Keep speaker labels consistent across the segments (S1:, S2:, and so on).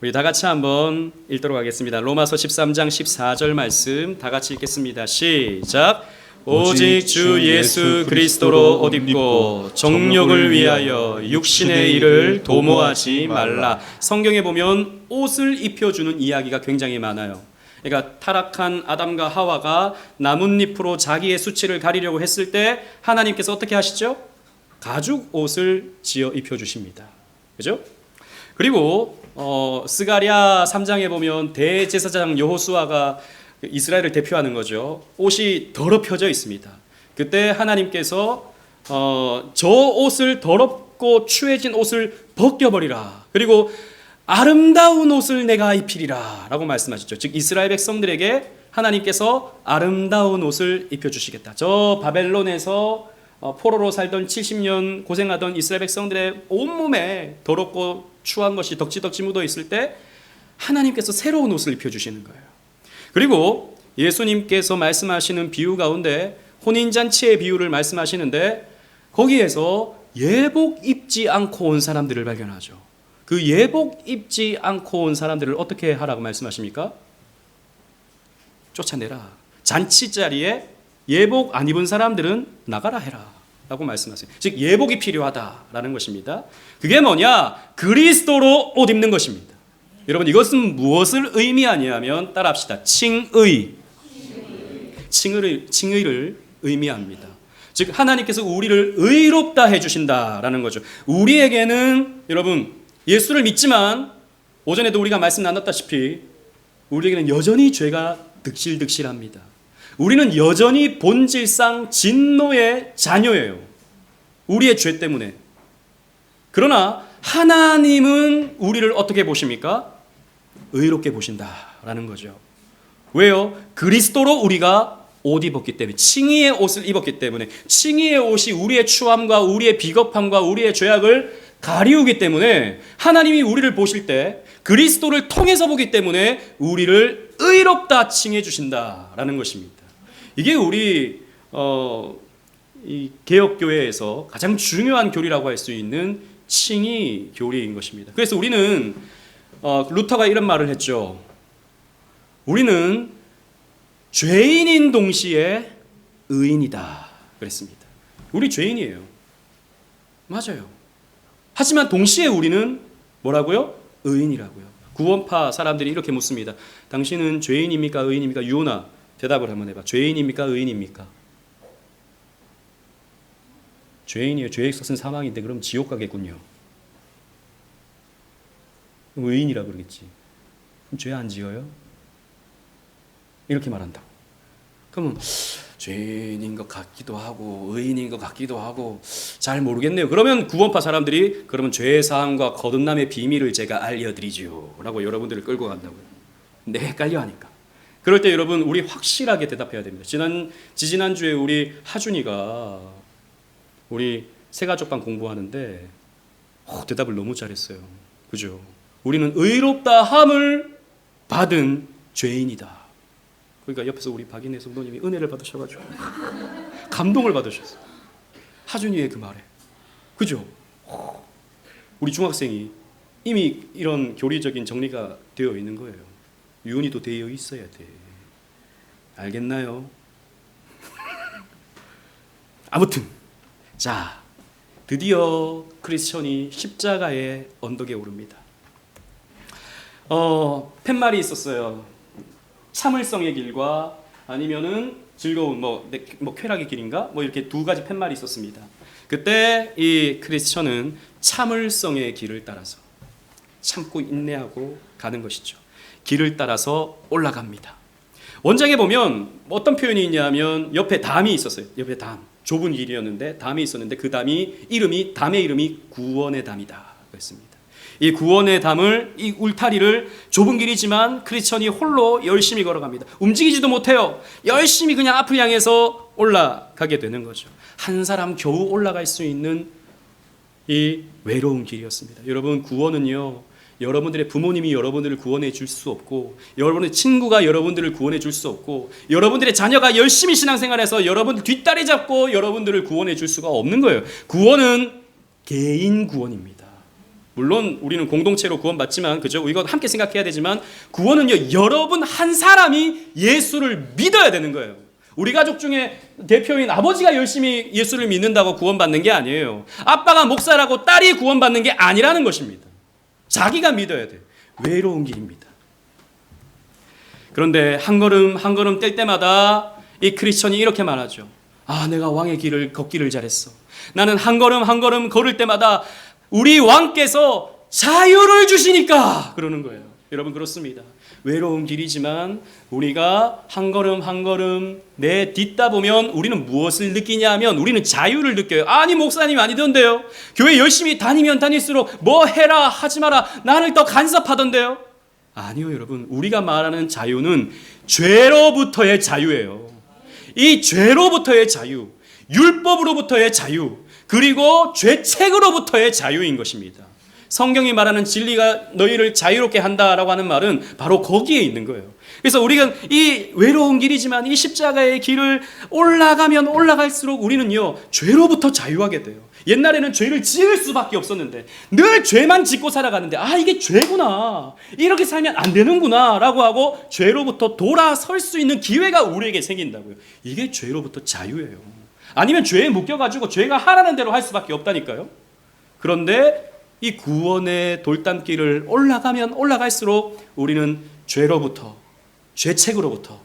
S1: 우리 다 같이 한번 읽도록 하겠습니다. 로마서 13장 14절 말씀 다 같이 읽겠습니다. 시작. 오직 주 예수 그리스도로 옷 입고 정욕을 위하여 육신의 일을 도모하지 말라. 성경에 보면 옷을 입혀주는 이야기가 굉장히 많아요. 그러니까 타락한 아담과 하와가 나뭇잎으로 자기의 수치를 가리려고 했을 때 하나님께서 어떻게 하시죠? 가죽 옷을 지어 입혀주십니다. 그죠? 그리고 스가랴 3장에 보면 대제사장 여호수아가 이스라엘을 대표하는 거죠. 옷이 더럽혀져 있습니다. 그때 하나님께서 저 옷을 더럽고 추해진 옷을 벗겨버리라. 그리고 아름다운 옷을 내가 입히리라 라고 말씀하셨죠. 즉 이스라엘 백성들에게 하나님께서 아름다운 옷을 입혀주시겠다. 저 바벨론에서 포로로 살던 70년 고생하던 이스라엘 백성들의 온몸에 더럽고 추한 것이 덕지덕지 묻어 있을 때 하나님께서 새로운 옷을 입혀주시는 거예요. 그리고 예수님께서 말씀하시는 비유 가운데 혼인잔치의 비유를 말씀하시는데 거기에서 예복 입지 않고 온 사람들을 발견하죠. 그 예복 입지 않고 온 사람들을 어떻게 하라고 말씀하십니까? 쫓아내라. 잔치 자리에 예복 안 입은 사람들은 나가라 해라 라고 말씀하세요. 즉 예복이 필요하다라는 것입니다. 그게 뭐냐? 그리스도로 옷 입는 것입니다. 여러분 이것은 무엇을 의미하냐면 따라합시다. 칭의를 의미합니다. 즉 하나님께서 우리를 의롭다 해주신다라는 거죠. 우리에게는 여러분 예수를 믿지만 오전에도 우리가 말씀 나눴다시피 우리에게는 여전히 죄가 득실득실합니다. 우리는 여전히 본질상 진노의 자녀예요. 우리의 죄 때문에. 그러나 하나님은 우리를 어떻게 보십니까? 의롭게 보신다라는 거죠. 왜요? 그리스도로 우리가 옷 입었기 때문에, 칭의의 옷을 입었기 때문에, 칭의의 옷이 우리의 추함과 우리의 비겁함과 우리의 죄악을 가리우기 때문에 하나님이 우리를 보실 때 그리스도를 통해서 보기 때문에 우리를 의롭다 칭해 주신다라는 것입니다. 이게 우리 이 개혁교회에서 가장 중요한 교리라고 할 수 있는 칭의 교리인 것입니다. 그래서 우리는 루터가 이런 말을 했죠. 우리는 죄인인 동시에 의인이다 그랬습니다. 우리 죄인이에요. 맞아요. 하지만 동시에 우리는 뭐라고요? 의인이라고요. 구원파 사람들이 이렇게 묻습니다. 당신은 죄인입니까? 의인입니까? 유나 대답을 한번 해봐. 죄인입니까? 의인입니까? 죄인이에요. 죄의 값은 사망인데 그럼 지옥 가겠군요. 의인이라 그러겠지. 그럼 죄 안 지어요? 이렇게 말한다고. 그러면 죄인인 것 같기도 하고 의인인 것 같기도 하고 잘 모르겠네요. 그러면 구원파 사람들이 그러면 죄 사함과 거듭남의 비밀을 제가 알려드리죠 라고 여러분들을 끌고 간다고요. 네, 헷갈려 하니까. 그럴 때 여러분 우리 확실하게 대답해야 됩니다. 지지난주에 우리 하준이가 우리 새가족방 공부하는데 대답을 너무 잘했어요. 그죠? 우리는 의롭다 함을 받은 죄인이다. 그러니까 옆에서 우리 박인혜 성도님이 은혜를 받으셔가지고 감동을 받으셨어요. 하준이의 그 말에. 그죠? 우리 중학생이 이미 이런 교리적인 정리가 되어 있는 거예요. 유은이도 되어 있어야 돼. 알겠나요? 아무튼 자 드디어 크리스천이 십자가의 언덕에 오릅니다. 팻말이 있었어요. 참을성의 길과 아니면은 즐거운 쾌락의 길인가 이렇게 두 가지 팻말이 있었습니다. 그때 이 크리스천은 참을성의 길을 따라서 참고 인내하고 가는 것이죠. 길을 따라서 올라갑니다. 원장에 보면 어떤 표현이 있냐면 옆에 담이 있었어요. 옆에 담. 좁은 길이었는데 담이 있었는데 그 담의 이름이 구원의 담이다 그랬습니다. 이 구원의 담을 이 울타리를 좁은 길이지만 크리스천이 홀로 열심히 걸어갑니다. 움직이지도 못해요. 열심히 그냥 앞을 향해서 올라가게 되는 거죠. 한 사람 겨우 올라갈 수 있는 이 외로운 길이었습니다. 여러분 구원은요. 여러분들의 부모님이 여러분들을 구원해 줄 수 없고 여러분의 친구가 여러분들을 구원해 줄 수 없고 여러분들의 자녀가 열심히 신앙생활해서 여러분들 뒷다리 잡고 여러분들을 구원해 줄 수가 없는 거예요. 구원은 개인 구원입니다. 물론 우리는 공동체로 구원받지만, 그죠? 이거 함께 생각해야 되지만, 구원은요, 여러분 한 사람이 예수를 믿어야 되는 거예요. 우리 가족 중에 대표인 아버지가 열심히 예수를 믿는다고 구원받는 게 아니에요. 아빠가 목사라고 딸이 구원받는 게 아니라는 것입니다. 자기가 믿어야 돼. 외로운 길입니다. 그런데 한 걸음 한 걸음 뗄 때마다 이 크리스천이 이렇게 말하죠. 아, 내가 왕의 길을 걷기를 잘했어. 나는 한 걸음 한 걸음 걸을 때마다 우리 왕께서 자유를 주시니까 그러는 거예요. 여러분, 그렇습니다. 외로운 길이지만 우리가 한 걸음 한 걸음 내딛다 보면 우리는 무엇을 느끼냐 하면 우리는 자유를 느껴요. 아니, 목사님 아니던데요. 교회 열심히 다니면 다닐수록 뭐 해라 하지 마라 나를 더 간섭하던데요. 아니요, 여러분. 우리가 말하는 자유는 죄로부터의 자유예요. 이 죄로부터의 자유, 율법으로부터의 자유, 그리고 죄책으로부터의 자유인 것입니다. 성경이 말하는 진리가 너희를 자유롭게 한다라고 하는 말은 바로 거기에 있는 거예요. 그래서 우리가 이 외로운 길이지만 이 십자가의 길을 올라가면 올라갈수록 우리는요, 죄로부터 자유하게 돼요. 옛날에는 죄를 지을 수밖에 없었는데 늘 죄만 짓고 살아가는데, 아, 이게 죄구나, 이렇게 살면 안 되는구나 라고 하고 죄로부터 돌아설 수 있는 기회가 우리에게 생긴다고요. 이게 죄로부터 자유예요. 아니면 죄에 묶여가지고 죄가 하라는 대로 할 수밖에 없다니까요. 그런데 이 구원의 돌담길을 올라가면 올라갈수록 우리는 죄로부터, 죄책으로부터,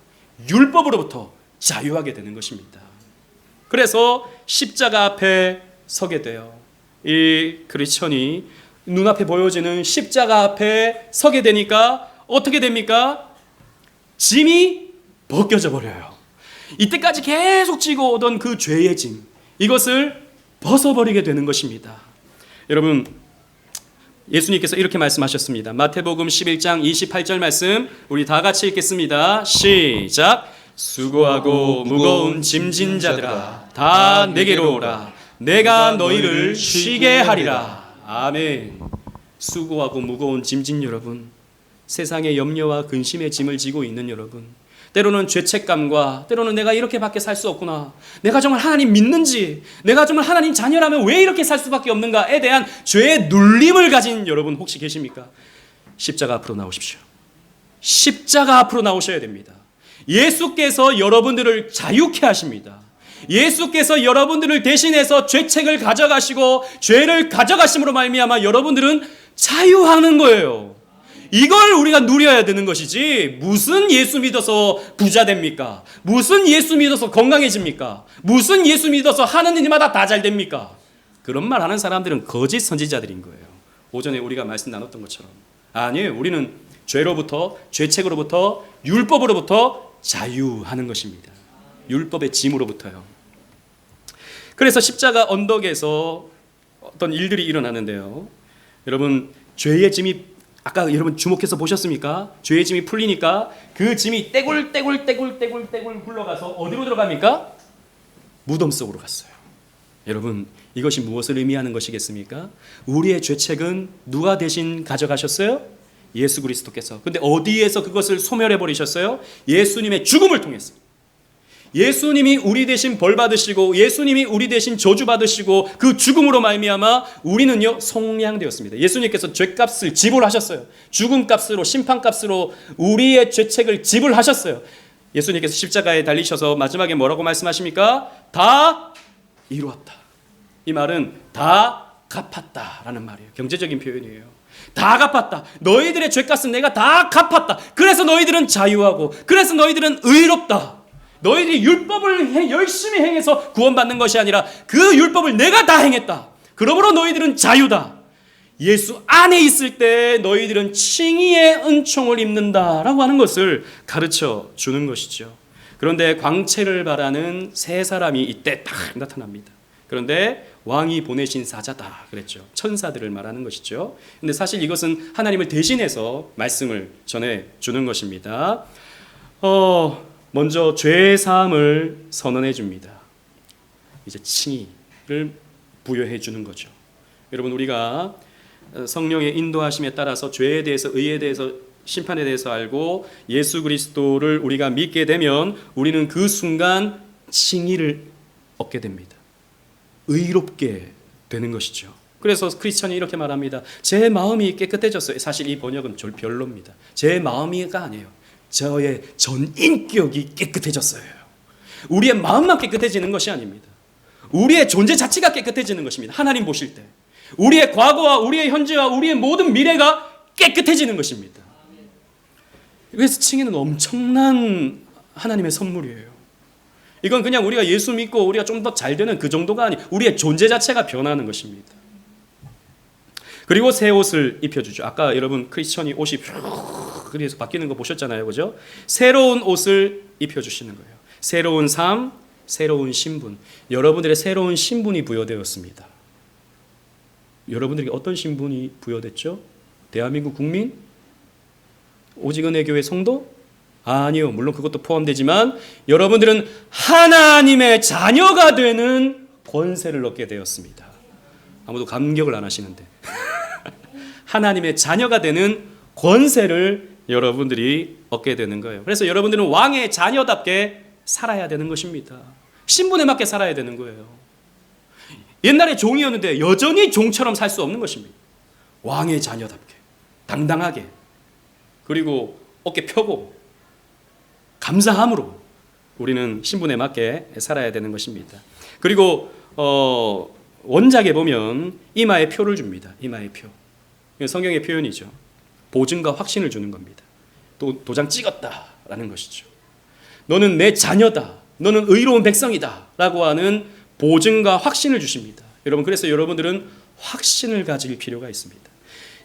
S1: 율법으로부터 자유하게 되는 것입니다. 그래서 십자가 앞에 서게 돼요. 이 크리스천이 눈앞에 보여지는 십자가 앞에 서게 되니까 어떻게 됩니까? 짐이 벗겨져 버려요. 이때까지 계속 지고 오던 그 죄의 짐, 이것을 벗어버리게 되는 것입니다. 여러분, 예수님께서 이렇게 말씀하셨습니다. 마태복음 11장 28절 말씀 우리 다 같이 읽겠습니다. 시작. 수고하고 무거운 짐진 자들아 다 내게로 오라. 내가 너희를 쉬게 하리라. 아멘. 수고하고 무거운 짐진 여러분, 세상의 염려와 근심의 짐을 지고 있는 여러분, 때로는 죄책감과 때로는 내가 이렇게밖에 살 수 없구나, 내가 정말 하나님 믿는지, 내가 정말 하나님 자녀라면 왜 이렇게 살 수밖에 없는가에 대한 죄의 눌림을 가진 여러분 혹시 계십니까? 십자가 앞으로 나오십시오. 십자가 앞으로 나오셔야 됩니다. 예수께서 여러분들을 자유케 하십니다. 예수께서 여러분들을 대신해서 죄책을 가져가시고 죄를 가져가심으로 말미암아 여러분들은 자유하는 거예요. 이걸 우리가 누려야 되는 것이지, 무슨 예수 믿어서 부자 됩니까? 무슨 예수 믿어서 건강해집니까? 무슨 예수 믿어서 하는 일마다 다 잘 됩니까? 그런 말 하는 사람들은 거짓 선지자들인 거예요. 오전에 우리가 말씀 나눴던 것처럼. 아니에요. 우리는 죄로부터, 죄책으로부터, 율법으로부터 자유하는 것입니다. 율법의 짐으로부터요. 그래서 십자가 언덕에서 어떤 일들이 일어나는데요. 여러분, 죄의 짐이, 아까 여러분 주목해서 보셨습니까? 죄의 짐이 풀리니까 그 짐이 떼굴떼굴 굴러가서 어디로 들어갑니까? 무덤 속으로 갔어요. 여러분, 이것이 무엇을 의미하는 것이겠습니까? 우리의 죄책은 누가 대신 가져가셨어요? 예수 그리스도께서. 근데 어디에서 그것을 소멸해 버리셨어요? 예수님의 죽음을 통해서. 예수님이 우리 대신 벌 받으시고 예수님이 우리 대신 저주 받으시고 그 죽음으로 말미암아 우리는요 속량되었습니다. 예수님께서 죄값을 지불하셨어요. 죽음값으로, 심판값으로 우리의 죄책을 지불하셨어요. 예수님께서 십자가에 달리셔서 마지막에 뭐라고 말씀하십니까? 다 이루었다. 이 말은 다 갚았다라는 말이에요. 경제적인 표현이에요. 다 갚았다. 너희들의 죄값은 내가 다 갚았다. 그래서 너희들은 자유하고, 그래서 너희들은 의롭다. 너희들이 율법을 열심히 행해서 구원받는 것이 아니라 그 율법을 내가 다 행했다. 그러므로 너희들은 자유다. 예수 안에 있을 때 너희들은 칭의의 은총을 입는다라고 하는 것을 가르쳐 주는 것이죠. 그런데 광채를 바라는 세 사람이 이때 딱 나타납니다. 그런데 왕이 보내신 사자다 그랬죠. 천사들을 말하는 것이죠. 근데 사실 이것은 하나님을 대신해서 말씀을 전해 주는 것입니다. 먼저 죄 사함을 선언해 줍니다. 이제 칭의를 부여해 주는 거죠. 여러분, 우리가 성령의 인도하심에 따라서 죄에 대해서, 의에 대해서, 심판에 대해서 알고 예수 그리스도를 우리가 믿게 되면 우리는 그 순간 칭의를 얻게 됩니다. 의롭게 되는 것이죠. 그래서 크리스천이 이렇게 말합니다. 제 마음이 깨끗해졌어요. 사실 이 번역은 별로입니다. 제 마음이가 아니에요. 저의 전 인격이 깨끗해졌어요. 우리의 마음만 깨끗해지는 것이 아닙니다. 우리의 존재 자체가 깨끗해지는 것입니다. 하나님 보실 때 우리의 과거와 우리의 현재와 우리의 모든 미래가 깨끗해지는 것입니다. 그래서 칭의는 엄청난 하나님의 선물이에요. 이건 그냥 우리가 예수 믿고 우리가 좀 더 잘 되는 그 정도가 아니, 우리의 존재 자체가 변하는 것입니다. 그리고 새 옷을 입혀주죠. 아까 여러분 크리스천이 옷이 그래서 바뀌는 거 보셨잖아요, 그죠? 새로운 옷을 입혀주시는 거예요. 새로운 삶, 새로운 신분. 여러분들의 새로운 신분이 부여되었습니다. 여러분들에게 어떤 신분이 부여됐죠? 대한민국 국민? 오직 은혜교회 성도? 아니요. 물론 그것도 포함되지만 여러분들은 하나님의 자녀가 되는 권세를 얻게 되었습니다. 아무도 감격을 안 하시는데. 하나님의 자녀가 되는 권세를 여러분들이 얻게 되는 거예요. 그래서 여러분들은 왕의 자녀답게 살아야 되는 것입니다. 신분에 맞게 살아야 되는 거예요. 옛날에 종이었는데 여전히 종처럼 살 수 없는 것입니다. 왕의 자녀답게 당당하게, 그리고 어깨 펴고 감사함으로 우리는 신분에 맞게 살아야 되는 것입니다. 그리고 원작에 보면 이마에 표를 줍니다. 이마에 표. 성경의 표현이죠. 보증과 확신을 주는 겁니다. 또 도장 찍었다라는 것이죠. 너는 내 자녀다. 너는 의로운 백성이다. 라고 하는 보증과 확신을 주십니다. 여러분, 그래서 여러분들은 확신을 가질 필요가 있습니다.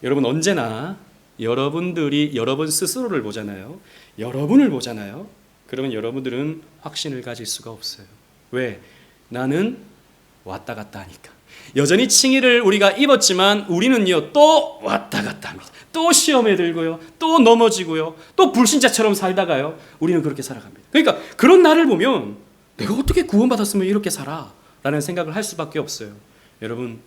S1: 여러분, 언제나 여러분들이 여러분 스스로를 보잖아요. 여러분을 보잖아요. 그러면 여러분들은 확신을 가질 수가 없어요. 왜? 나는 왔다 갔다 하니까. 여전히 칭의를 우리가 입었지만 우리는요, 또 왔다 갔다 합니다. 또 시험에 들고요, 또 넘어지고요, 또 불신자처럼 살다가요, 우리는 그렇게 살아갑니다. 그러니까 그런 나를 보면 내가 어떻게 구원받았으면 이렇게 살아? 라는 생각을 할 수밖에 없어요. 여러분,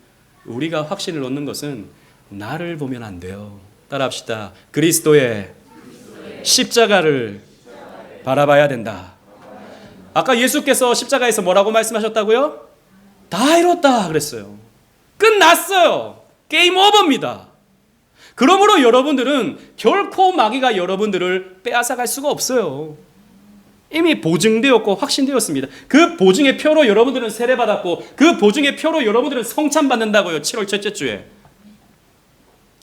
S1: 우리가 확신을 얻는 것은 나를 보면 안 돼요. 따라합시다. 그리스도의 십자가를 바라봐야 된다. 아까 예수께서 십자가에서 뭐라고 말씀하셨다고요? 다 이뤘다 그랬어요. 끝났어요. 게임 오버입니다. 그러므로 여러분들은 결코 마귀가 여러분들을 빼앗아갈 수가 없어요. 이미 보증되었고 확신되었습니다. 그 보증의 표로 여러분들은 세례받았고 그 보증의 표로 여러분들은 성찬받는다고요. 7월 첫째 주에.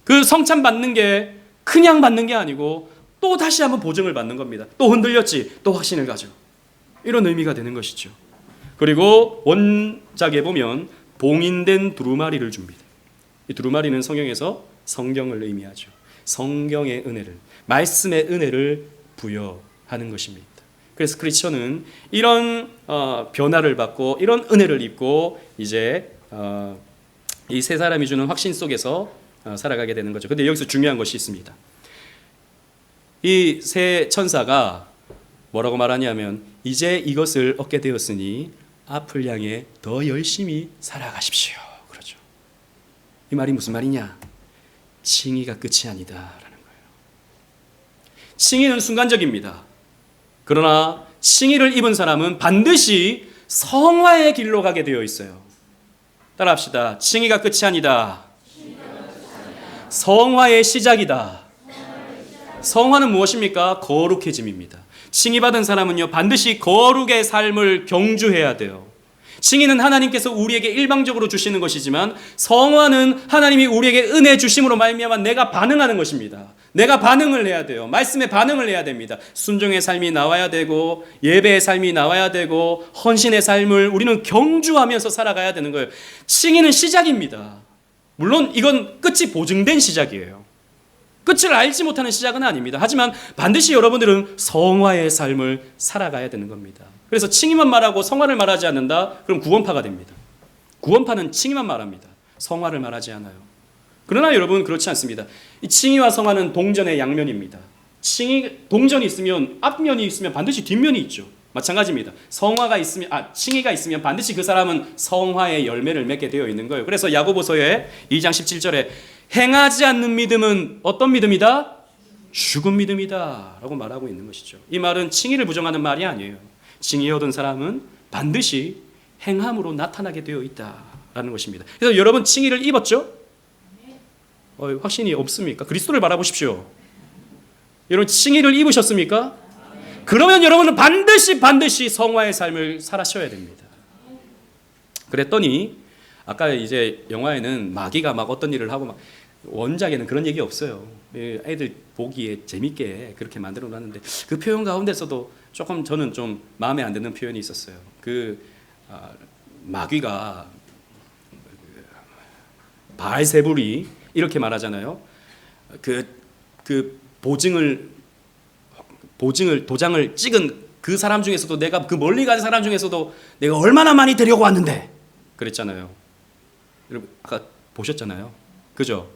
S1: 그 성찬받는 게 그냥 받는 게 아니고 또 다시 한번 보증을 받는 겁니다. 또 흔들렸지, 또 확신을 가져. 이런 의미가 되는 것이죠. 그리고 원작에 보면 봉인된 두루마리를 줍니다. 이 두루마리는 성경에서 성경을 의미하죠. 성경의 은혜를, 말씀의 은혜를 부여하는 것입니다. 그래서 크리스천은 이런 변화를 받고 이런 은혜를 입고 이제 이 세 사람이 주는 확신 속에서 살아가게 되는 거죠. 근데 여기서 중요한 것이 있습니다. 이 세 천사가 뭐라고 말하냐면 이제 이것을 얻게 되었으니 앞을 향해 더 열심히 살아가십시오. 그러죠. 이 말이 무슨 말이냐? 칭의가 끝이 아니다라는 거예요. 칭의는 순간적입니다. 그러나 칭의를 입은 사람은 반드시 성화의 길로 가게 되어 있어요. 따라합시다. 칭의가 끝이 아니다. 성화의 시작이다. 성화는 무엇입니까? 거룩해짐입니다. 칭의받은 사람은요, 반드시 거룩의 삶을 경주해야 돼요. 칭의는 하나님께서 우리에게 일방적으로 주시는 것이지만 성화는 하나님이 우리에게 은혜 주심으로 말미암아 내가 반응하는 것입니다. 내가 반응을 해야 돼요. 말씀에 반응을 해야 됩니다. 순종의 삶이 나와야 되고 예배의 삶이 나와야 되고 헌신의 삶을 우리는 경주하면서 살아가야 되는 거예요. 칭의는 시작입니다. 물론 이건 끝이 보증된 시작이에요. 끝을 알지 못하는 시작은 아닙니다. 하지만 반드시 여러분들은 성화의 삶을 살아가야 되는 겁니다. 그래서 칭의만 말하고 성화를 말하지 않는다? 그럼 구원파가 됩니다. 구원파는 칭의만 말합니다. 성화를 말하지 않아요. 그러나 여러분 그렇지 않습니다. 이 칭의와 성화는 동전의 양면입니다. 동전이 있으면 앞면이 있으면 반드시 뒷면이 있죠. 마찬가지입니다. 칭의가 있으면 반드시 그 사람은 성화의 열매를 맺게 되어 있는 거예요. 그래서 야고보서의 2장 17절에 행하지 않는 믿음은 어떤 믿음이다? 죽은 믿음이다 라고 말하고 있는 것이죠. 이 말은 칭의를 부정하는 말이 아니에요. 칭의 얻은 사람은 반드시 행함으로 나타나게 되어 있다 것입니다. 그래서 여러분 칭의를 입었죠? 확신이 없습니까? 그리스도를 바라보십시오. 여러분 칭의를 입으셨습니까? 그러면 여러분은 반드시 성화의 삶을 살아셔야 됩니다. 그랬더니 아까 이제 영화에는 마귀가 막 어떤 일을 하고 막 원작에는 그런 얘기 없어요. 애들 보기에 재밌게 그렇게 만들어 놨는데 그 표현 가운데서도 조금 저는 좀 마음에 안 드는 표현이 있었어요. 마귀가 바알세불이 이렇게 말하잖아요. 도장을 찍은 그 사람 중에서도 내가 그 멀리 간 사람 중에서도 내가 얼마나 많이 데려고 왔는데 그랬잖아요. 여러분 아까 보셨잖아요. 그죠?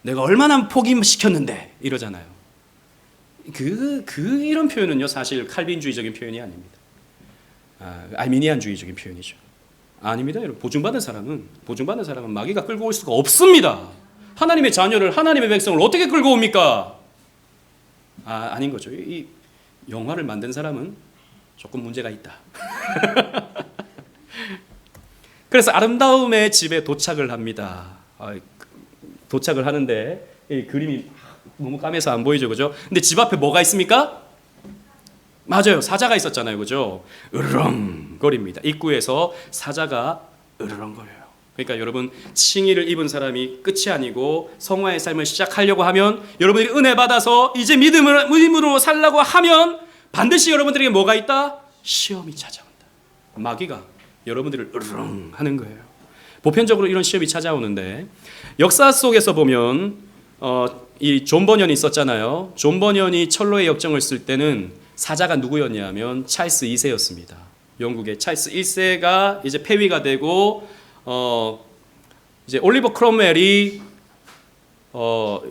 S1: 내가 얼마나 포기시켰는데 이러잖아요. 이런 표현은요 사실 칼빈주의적인 표현이 아닙니다. 알미니안주의적인 표현이죠. 아닙니다. 여러분 보증받은 사람은 마귀가 끌고 올 수가 없습니다. 하나님의 자녀를 하나님의 백성을 어떻게 끌고 옵니까? 아닌 거죠. 이 영화를 만든 사람은 조금 문제가 있다. 그래서 아름다움의 집에 도착을 합니다. 도착을 하는데 이 그림이 너무 까매서 안 보이죠, 그죠? 근데 집 앞에 뭐가 있습니까? 맞아요, 사자가 있었잖아요, 그죠? 으르렁거립니다. 입구에서 사자가 으르렁거려요. 그러니까 여러분 칭의를 입은 사람이 끝이 아니고 성화의 삶을 시작하려고 하면 여러분들이 은혜 받아서 이제 믿음으로 살라고 하면 반드시 여러분들에게 뭐가 있다? 시험이 찾아온다. 마귀가 여러분들을 으르렁 하는 거예요. 보편적으로 이런 시험이 찾아오는데 역사 속에서 보면 이 존 버년이 있었잖아요. 존 버년이 철로의 역정을 쓸 때는 사자가 누구였냐면 찰스 2세였습니다. 영국의 찰스 1세가 이제 폐위가 되고 이제 올리버 크롬웰이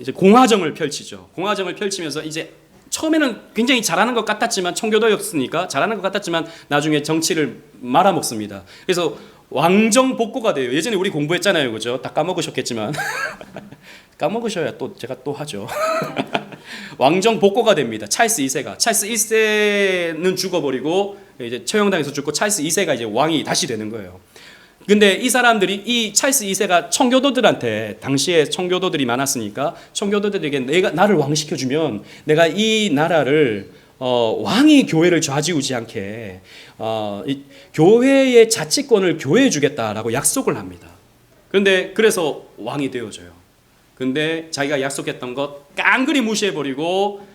S1: 이제 공화정을 펼치죠. 공화정을 펼치면서 이제 처음에는 굉장히 잘하는 것 같았지만 청교도였으니까 잘하는 것 같았지만 나중에 정치를 말아먹습니다. 그래서 왕정 복고가 돼요. 예전에 우리 공부했잖아요, 그죠? 다 까먹으셨겠지만 까먹으셔야 또 제가 또 하죠. 왕정 복고가 됩니다. 찰스 2세가 찰스 1세는 죽어버리고 이제 처형당해서 죽고 찰스 2세가 이제 왕이 다시 되는 거예요. 근데 이 사람들이 이 찰스 2세가 청교도들한테 당시에 청교도들이 많았으니까 청교도들에게 나를 왕시켜주면 내가 이 나라를 왕이 교회를 좌지우지않게 이 교회의 자치권을 교회에 주겠다라고 약속을 합니다. 그래서 왕이 되어져요. 근데 자기가 약속했던 것 깡그리 무시해버리고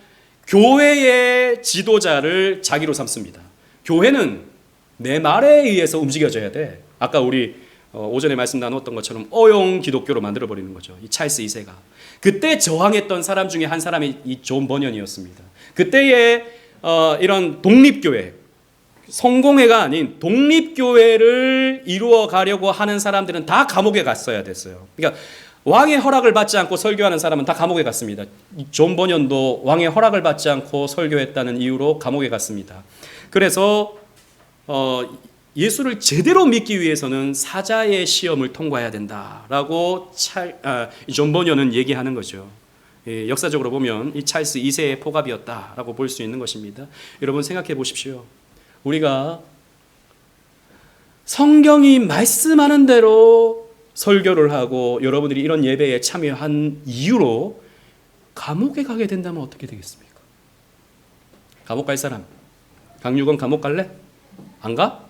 S1: 교회의 지도자를 자기로 삼습니다. 교회는 내 말에 의해서 움직여져야 돼. 아까 우리 오전에 말씀 나눴던 것처럼 어용 기독교로 만들어버리는 거죠. 이 찰스 2세가. 그때 저항했던 사람 중에 한 사람이 이 존 버년이었습니다. 그때의 이런 독립교회, 성공회가 아닌 독립교회를 이루어 가려고 하는 사람들은 다 감옥에 갔어야 됐어요. 그러니까 왕의 허락을 받지 않고 설교하는 사람은 다 감옥에 갔습니다. 존 버년도 왕의 허락을 받지 않고 설교했다는 이유로 감옥에 갔습니다. 그래서 예수를 제대로 믿기 위해서는 사자의 시험을 통과해야 된다라고 존 버년은 얘기하는 거죠. 역사적으로 보면 이 찰스 2세의 포갑이었다라고 볼 수 있는 것입니다. 여러분 생각해 보십시오. 우리가 성경이 말씀하는 대로 설교를 하고 여러분들이 이런 예배에 참여한 이유로 감옥에 가게 된다면 어떻게 되겠습니까? 감옥 갈 사람? 강유건 감옥 갈래? 안 가?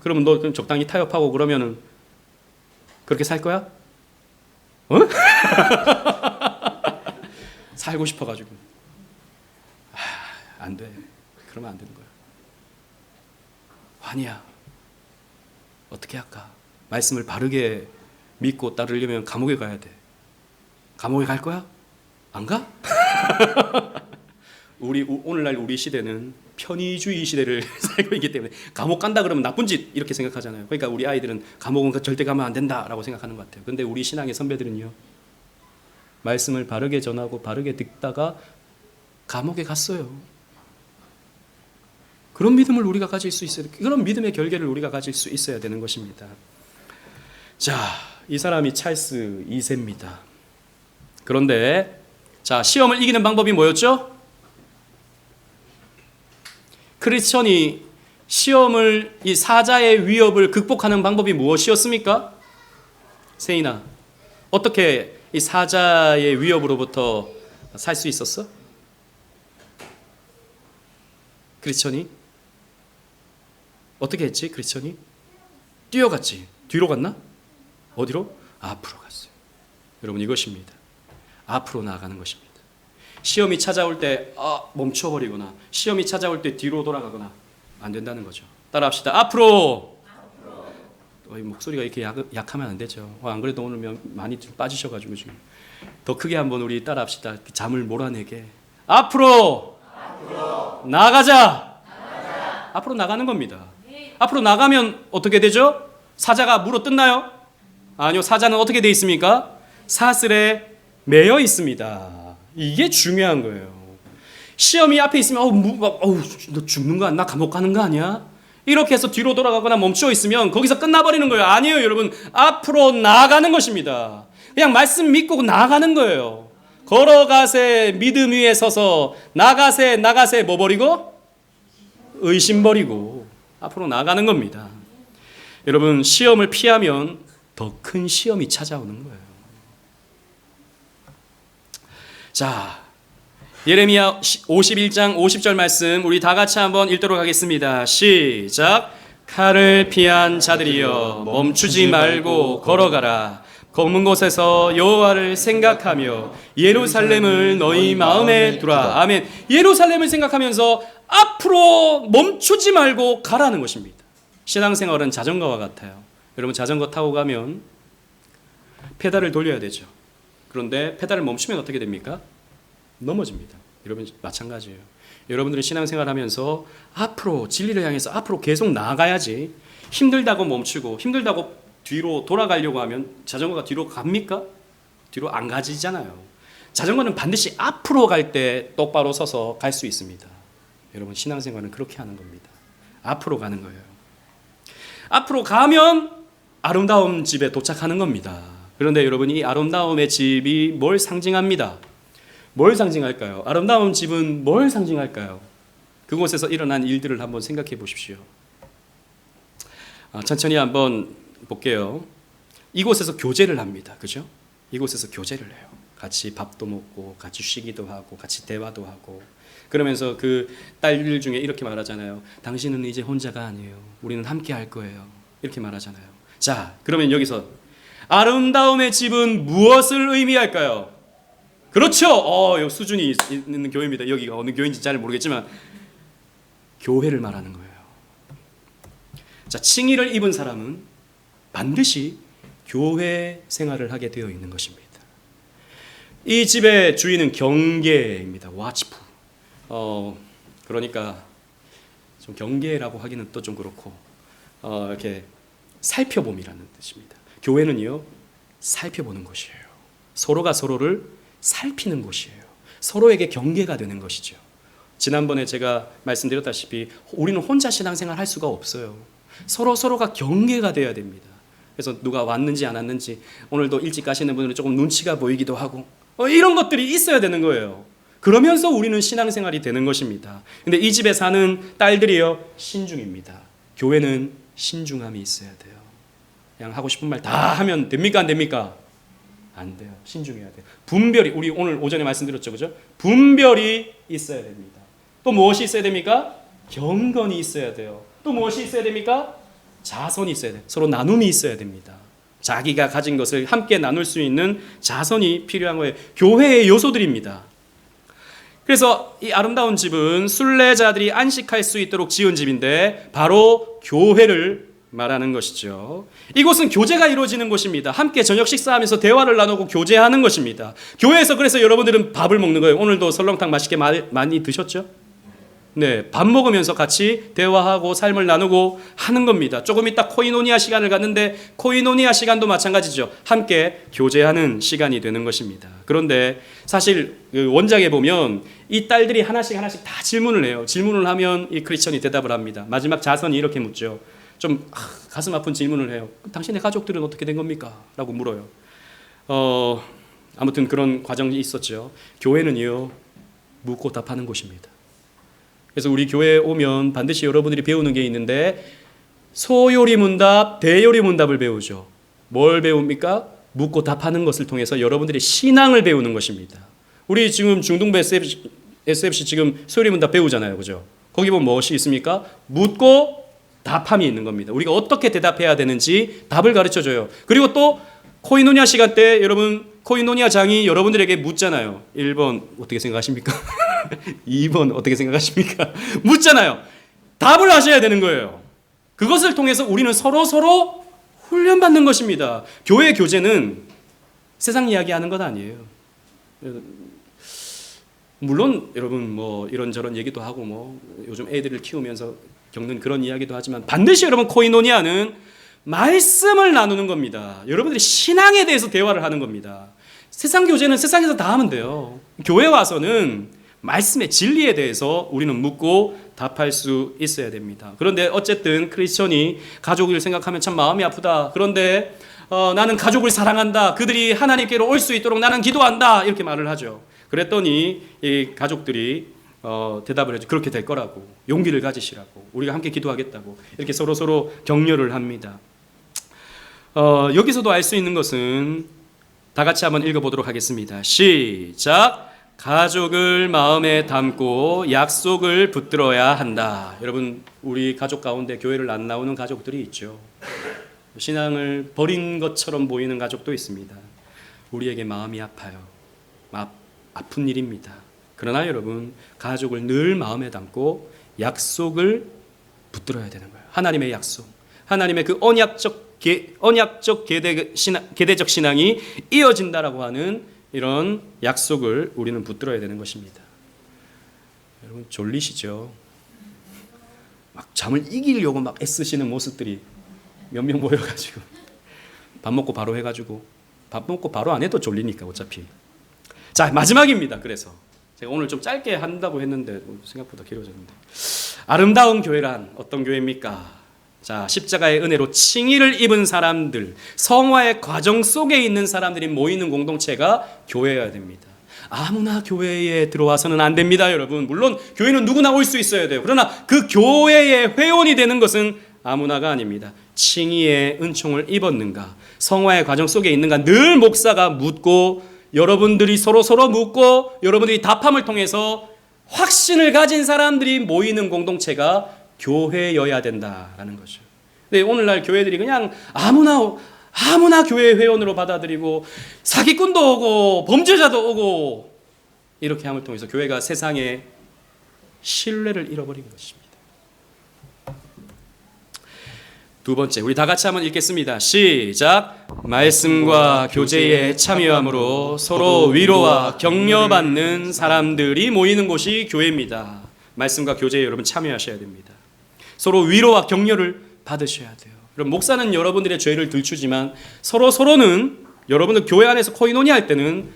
S1: 그러면 너 그럼 적당히 타협하고 그러면은 그렇게 살 거야? 살고 싶어가지고 안 돼. 그러면 안 되는 거야. 환희야, 어떻게 할까? 말씀을 바르게 믿고 따르려면 감옥에 가야 돼. 감옥에 갈 거야? 안 가? 오늘날 우리 시대는 편의주의 시대를 살고 있기 때문에 감옥 간다 그러면 나쁜 짓 이렇게 생각하잖아요. 그러니까 우리 아이들은 감옥은 절대 가면 안 된다라고 생각하는 것 같아요. 그런데 우리 신앙의 선배들은요, 말씀을 바르게 전하고 바르게 듣다가 감옥에 갔어요. 그런 믿음을 우리가 가질 수 있어요. 그런 믿음의 결계를 우리가 가질 수 있어야 되는 것입니다. 자, 이 사람이 찰스 2세입니다. 그런데 자, 시험을 이기는 방법이 뭐였죠? 크리스천이 시험을 이 사자의 위협을 극복하는 방법이 무엇이었습니까? 세인아, 어떻게 이 사자의 위협으로부터 살 수 있었어? 크리스천이? 어떻게 했지? 크리스천이? 뛰어갔지. 뒤로 갔나? 어디로? 앞으로 갔어요. 여러분, 이것입니다. 앞으로 나아가는 것입니다. 시험이 찾아올 때 멈춰버리거나 시험이 찾아올 때 뒤로 돌아가거나 안 된다는 거죠. 따라합시다. 앞으로. 목소리가 이렇게 약하면 안 되죠. 안 그래도 오늘 많이 좀 빠지셔가지고 지금 더 크게 한번 우리 따라합시다. 잠을 몰아내게. 앞으로 나가자. 앞으로 나가는 겁니다. 앞으로 나가면 어떻게 되죠? 사자가 물어 뜯나요? 아니요. 사자는 어떻게 돼 있습니까? 사슬에 매여 있습니다. 이게 중요한 거예요. 시험이 앞에 있으면 너 죽는 거 아니야? 나 감옥 가는 거 아니야? 이렇게 해서 뒤로 돌아가거나 멈춰 있으면 거기서 끝나버리는 거예요. 아니에요, 여러분. 앞으로 나아가는 것입니다. 그냥 말씀 믿고 나아가는 거예요. 걸어가세 믿음 위에 서서 나가세 뭐 버리고? 의심 버리고 앞으로 나아가는 겁니다. 여러분, 시험을 피하면 더 큰 시험이 찾아오는 거예요. 자, 예레미야 51장 50절 말씀 우리 다 같이 한번 읽도록 하겠습니다. 시작. 칼을 피한 자들이여 멈추지 말고 걸어가라. 검은 곳에서 여호와를 생각하며 예루살렘을 너희 마음에 두라. 아멘. 예루살렘을 생각하면서 앞으로 멈추지 말고 가라는 것입니다. 신앙생활은 자전거와 같아요. 여러분, 자전거 타고 가면 페달을 돌려야 되죠. 그런데 페달을 멈추면 어떻게 됩니까? 넘어집니다. 여러분, 마찬가지예요. 여러분들은 신앙생활하면서 앞으로 진리를 향해서 앞으로 계속 나아가야지, 힘들다고 멈추고 힘들다고 뒤로 돌아가려고 하면 자전거가 뒤로 갑니까? 뒤로 안 가지잖아요. 자전거는 반드시 앞으로 갈 때 똑바로 서서 갈 수 있습니다. 여러분, 신앙생활은 그렇게 하는 겁니다. 앞으로 가는 거예요. 앞으로 가면 아름다운 집에 도착하는 겁니다. 그런데 여러분, 이 아름다움의 집이 뭘 상징합니다? 뭘 상징할까요? 아름다운 집은 뭘 상징할까요? 그곳에서 일어난 일들을 한번 생각해 보십시오. 천천히 한번 볼게요. 이곳에서 교제를 합니다. 그죠? 이곳에서 교제를 해요. 같이 밥도 먹고 같이 쉬기도 하고 같이 대화도 하고, 그러면서 그 딸들 중에 이렇게 말하잖아요. 당신은 이제 혼자가 아니에요. 우리는 함께 할 거예요. 이렇게 말하잖아요. 자, 그러면 여기서 아름다움의 집은 무엇을 의미할까요? 그렇죠. 여기 수준이 있는 교회입니다. 여기가 어느 교회인지 잘 모르겠지만 교회를 말하는 거예요. 자, 칭의를 입은 사람은 반드시 교회 생활을 하게 되어 있는 것입니다. 이 집의 주인은 경계입니다. watchful. 그러니까 좀 경계라고 하기는 또 좀 그렇고 이렇게 살펴봄이라는 뜻입니다. 교회는요, 살펴보는 곳이에요. 서로가 서로를 살피는 곳이에요. 서로에게 경계가 되는 것이죠. 지난번에 제가 말씀드렸다시피 우리는 혼자 신앙생활 할 수가 없어요. 서로가 경계가 돼야 됩니다. 그래서 누가 왔는지 안 왔는지, 오늘도 일찍 가시는 분들은 조금 눈치가 보이기도 하고 이런 것들이 있어야 되는 거예요. 그러면서 우리는 신앙생활이 되는 것입니다. 근데 이 집에 사는 딸들이요, 신중입니다. 교회는 신중함이 있어야 돼요. 그냥 하고 싶은 말 다 하면 됩니까? 안 됩니까? 안 돼요. 신중해야 돼요. 분별이, 우리 오늘 오전에 말씀드렸죠, 그죠? 분별이 있어야 됩니다. 또 무엇이 있어야 됩니까? 경건이 있어야 돼요. 또 무엇이 있어야 됩니까? 자선이 있어야 돼요. 서로 나눔이 있어야 됩니다. 자기가 가진 것을 함께 나눌 수 있는 자선이 필요한 거예요. 교회의 요소들입니다. 그래서 이 아름다운 집은 순례자들이 안식할 수 있도록 지은 집인데 바로 교회를 말하는 것이죠. 이곳은 교제가 이루어지는 곳입니다. 함께 저녁 식사하면서 대화를 나누고 교제하는 것입니다. 교회에서 그래서 여러분들은 밥을 먹는 거예요. 오늘도 설렁탕 맛있게 많이 드셨죠? 네, 밥 먹으면서 같이 대화하고 삶을 나누고 하는 겁니다. 조금 이따 코이노니아 시간을 갖는데 코이노니아 시간도 마찬가지죠. 함께 교제하는 시간이 되는 것입니다. 그런데 사실 원작에 보면 이 딸들이 하나씩 다 질문을 해요. 질문을 하면 이 크리스천이 대답을 합니다. 마지막 자선이 이렇게 묻죠. 좀 가슴 아픈 질문을 해요. 당신의 가족들은 어떻게 된 겁니까? 라고 물어요. 아무튼 그런 과정이 있었죠. 교회는요, 묻고 답하는 곳입니다. 그래서 우리 교회에 오면 반드시 여러분들이 배우는 게 있는데 소요리 문답, 대요리 문답을 배우죠. 뭘 배웁니까? 묻고 답하는 것을 통해서 여러분들의 신앙을 배우는 것입니다. 우리 지금 중등부 SFC 지금 소리문답 배우잖아요. 그죠? 거기 보면 무엇이 있습니까? 묻고 답함이 있는 겁니다. 우리가 어떻게 대답해야 되는지 답을 가르쳐줘요. 그리고 또 코이노니아 시간 때 여러분 코이노니아 장이 여러분들에게 묻잖아요. 1번 어떻게 생각하십니까? 2번 어떻게 생각하십니까? 묻잖아요. 답을 하셔야 되는 거예요. 그것을 통해서 우리는 서로 훈련받는 것입니다. 교회 교제는 세상 이야기하는 것 아니에요. 물론 여러분 뭐 이런저런 얘기도 하고 뭐 요즘 애들을 키우면서 겪는 그런 이야기도 하지만 반드시 여러분 코이노니아는 말씀을 나누는 겁니다. 여러분들이 신앙에 대해서 대화를 하는 겁니다. 세상 교제는 세상에서 다 하면 돼요. 교회 와서는 말씀의 진리에 대해서 우리는 묻고 답할 수 있어야 됩니다. 그런데 어쨌든 크리스천이 가족을 생각하면 참 마음이 아프다. 그런데 나는 가족을 사랑한다. 그들이 하나님께로 올 수 있도록 나는 기도한다. 이렇게 말을 하죠. 그랬더니 이 가족들이 대답을 해줘. 그렇게 될 거라고. 용기를 가지시라고. 우리가 함께 기도하겠다고. 이렇게 서로 격려를 합니다. 여기서도 알 수 있는 것은 다 같이 한번 읽어보도록 하겠습니다. 시작. 가족을 마음에 담고 약속을 붙들어야 한다. 여러분 우리 가족 가운데 교회를 안 나오는 가족들이 있죠. 신앙을 버린 것처럼 보이는 가족도 있습니다. 우리에게 마음이 아파요. 아픈 일입니다. 그러나 여러분 가족을 늘 마음에 담고 약속을 붙들어야 되는 거예요. 하나님의 약속, 하나님의 그 언약적 계대적 신앙이 이어진다라고 하는 이런 약속을 우리는 붙들어야 되는 것입니다. 여러분 졸리시죠? 막 잠을 이기려고 막 애쓰시는 모습들이 몇 명 보여가지고 밥 먹고 바로 해가지고 밥 먹고 바로 안 해도 졸리니까 어차피. 자 마지막입니다. 그래서 제가 오늘 좀 짧게 한다고 했는데 생각보다 길어졌는데 아름다운 교회란 어떤 교회입니까? 자, 십자가의 은혜로 칭의를 입은 사람들, 성화의 과정 속에 있는 사람들이 모이는 공동체가 교회여야 됩니다. 아무나 교회에 들어와서는 안 됩니다, 여러분. 물론 교회는 누구나 올 수 있어야 돼요. 그러나 그 교회의 회원이 되는 것은 아무나가 아닙니다. 칭의의 은총을 입었는가, 성화의 과정 속에 있는가 늘 목사가 묻고 여러분들이 서로 묻고 여러분들이 답함을 통해서 확신을 가진 사람들이 모이는 공동체가 교회여야 된다라는 거죠. 근데 오늘날 교회들이 그냥 아무나 교회 회원으로 받아들이고 사기꾼도 오고 범죄자도 오고 이렇게 함을 통해서 교회가 세상에 신뢰를 잃어버린 것입니다. 두 번째, 우리 다 같이 한번 읽겠습니다. 시작. 말씀과 교제에 참여함으로 서로 위로와 격려받는 사람들이 모이는 곳이 교회입니다. 말씀과 교제에 여러분 참여하셔야 됩니다. 서로 위로와 격려를 받으셔야 돼요. 그럼 목사는 여러분들의 죄를 들추지만 서로는 여러분들 교회 안에서 코이노니아 할 때는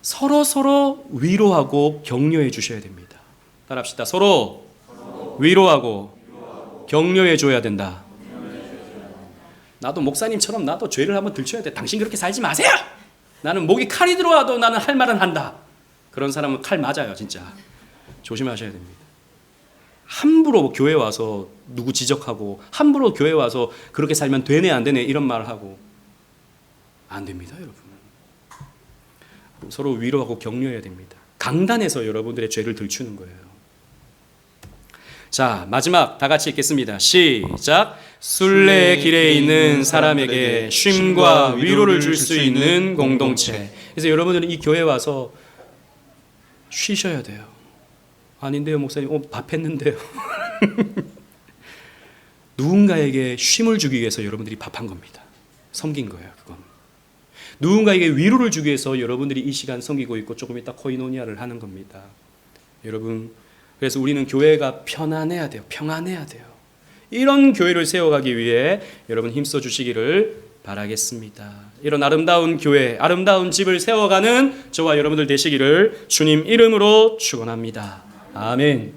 S1: 서로 위로하고 격려해 주셔야 됩니다. 따라합시다. 서로 위로하고 격려해 줘야 된다. 나도 목사님처럼 나도 죄를 한번 들춰야 돼. 당신 그렇게 살지 마세요. 나는 목이 칼이 들어와도 나는 할 말은 한다. 그런 사람은 칼 맞아요, 진짜. 조심하셔야 됩니다. 함부로 교회 와서 누구 지적하고 함부로 교회 와서 그렇게 살면 되네 안 되네 이런 말을 하고 안 됩니다, 여러분. 서로 위로하고 격려해야 됩니다. 강단에서 여러분들의 죄를 들추는 거예요. 자, 마지막 다 같이 읽겠습니다. 시작. 순례의 길에 있는 사람에게 쉼과 위로를 줄 수 있는 공동체. 그래서 여러분들은 이 교회 와서 쉬셔야 돼요. 아닌데요, 목사님. 밥 했는데요. 누군가에게 쉼을 주기 위해서 여러분들이 밥한 겁니다. 섬긴 거예요, 그건. 누군가에게 위로를 주기 위해서 여러분들이 이 시간 섬기고 있고 조금 이따 코이노니아를 하는 겁니다. 여러분, 그래서 우리는 교회가 편안해야 돼요. 평안해야 돼요. 이런 교회를 세워가기 위해 여러분 힘써 주시기를 바라겠습니다. 이런 아름다운 교회, 아름다운 집을 세워가는 저와 여러분들 되시기를 주님 이름으로 축원합니다. 아멘.